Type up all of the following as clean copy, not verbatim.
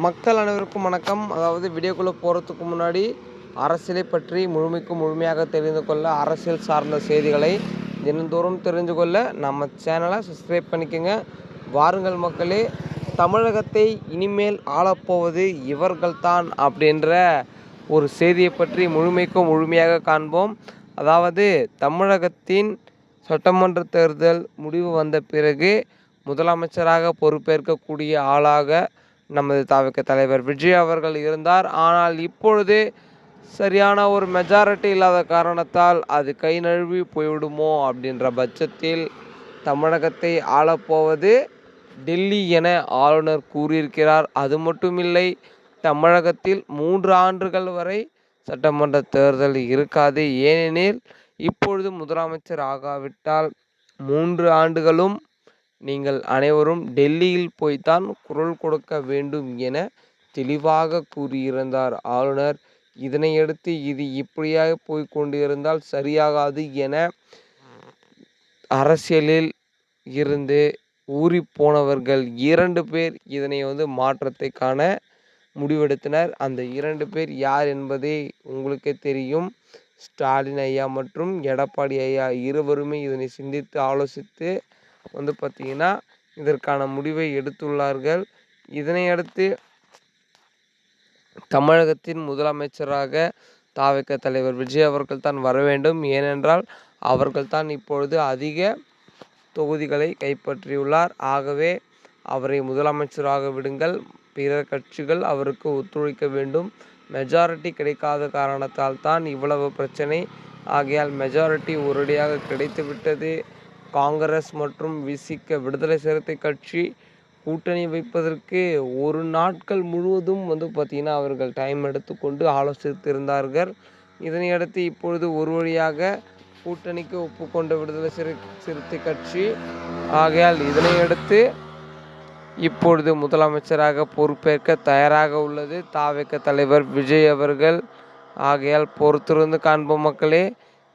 மக்கள் அனைவருக்கும் வணக்கம். அதாவது வீடியோக்குள்ளே போகிறதுக்கு முன்னாடி அரசியலை பற்றி முழுமையாக தெரிந்து கொள்ள, அரசியல் சார்ந்த செய்திகளை தினந்தோறும் தெரிந்து கொள்ள நம்ம சேனலை சப்ஸ்கிரைப் பண்ணிக்கோங்க. வாருங்கள் மக்களே, தமிழகத்தை இனிமேல் ஆளப்போவது இவர்கள்தான் அப்படின்ற ஒரு செய்தியை பற்றி முழுமையாக காண்போம். அதாவது தமிழகத்தின் சட்டமன்ற தேர்தல் முடிவு வந்த பிறகு முதலமைச்சராக பொறுப்பேற்கக்கூடிய ஆளாக நமது தவிக தலைவர் விஜய் அவர்கள் இருந்தார். ஆனால் இப்பொழுது சரியான ஒரு மெஜாரிட்டி இல்லாத காரணத்தால் அது கை நழுவி போய்விடுமோ அப்படின்ற பட்சத்தில் தமிழகத்தை ஆளப்போவது டெல்லி என ஆளுநர் கூறியிருக்கிறார். அது மட்டுமில்லை, தமிழகத்தில் 3 ஆண்டுகள் வரை சட்டமன்ற தேர்தல் இருக்காது. ஏனெனில் இப்பொழுது முதலமைச்சர் ஆகாவிட்டால் 3 ஆண்டுகளும் நீங்கள் அனைவரும் டெல்லியில் போய்த்தான் குரல் கொடுக்க வேண்டும் என தெளிவாக கூறியிருந்தார் ஆளுநர். இதனையடுத்து இது இப்படியாக போய்கொண்டிருந்தால் சரியாகாது என அரசியலில் இருந்து ஊறிப்போனவர்கள் 2 பேர் இதனை மாற்றத்தை காண முடிவெடுத்தனர். அந்த 2 பேர் யார் என்பதே உங்களுக்கே தெரியும். ஸ்டாலின் ஐயா மற்றும் எடப்பாடி ஐயா இருவருமே இதனை சிந்தித்து ஆலோசித்து பார்த்திங்கன்னா இதற்கான முடிவை எடுத்துள்ளார்கள். இதனையடுத்து தமிழகத்தின் முதலமைச்சராக தவிக தலைவர் விஜய் அவர்கள் தான் வர வேண்டும். ஏனென்றால் அவர்கள் தான் இப்பொழுது அதிக தொகுதிகளை கைப்பற்றியுள்ளார். ஆகவே அவரை முதலமைச்சராக விடுங்கள். பிற கட்சிகள் அவருக்கு ஒத்துழைக்க வேண்டும். மெஜாரிட்டி கிடைக்காத காரணத்தால் தான் இவ்வளவு பிரச்சனை. ஆகையால் மெஜாரிட்டி ஒரேடியாக கிடைத்துவிட்டது. காங்கிரஸ் மற்றும் விசிக விடுதலை சிறுத்தை கட்சி கூட்டணி வைப்பதற்கு ஒரு நாட்கள் முழுவதும் பார்த்திங்கன்னா அவர்கள் டைம் எடுத்துக்கொண்டு ஆலோசித்திருந்தார்கள். இதனையடுத்து இப்பொழுது ஒரு வழியாக கூட்டணிக்கு ஒப்புக்கொண்ட விடுதலை சிறுத்தை கட்சி. ஆகையால் இதனையடுத்து இப்பொழுது முதலமைச்சராக பொறுப்பேற்க தயாராக உள்ளது தவிக தலைவர் விஜய் அவர்கள். ஆகையால் பொறுத்திருந்து காண்போம் மக்களே,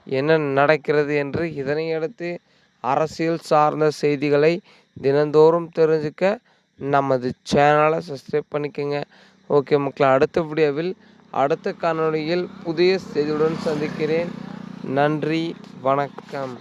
என்ன நடக்கிறது என்று. இதனையடுத்து அரசியல் சார்ந்த செய்திகளை தினந்தோறும் தெரிஞ்சுக்க நமது சேனலை சப்ஸ்கிரைப் பண்ணிக்கோங்க. ஓகே மக்களே, அடுத்த வீடியோவில் அடுத்த காணொளியில் புதிய செய்தியுடன் சந்திக்கிறேன். நன்றி, வணக்கம்.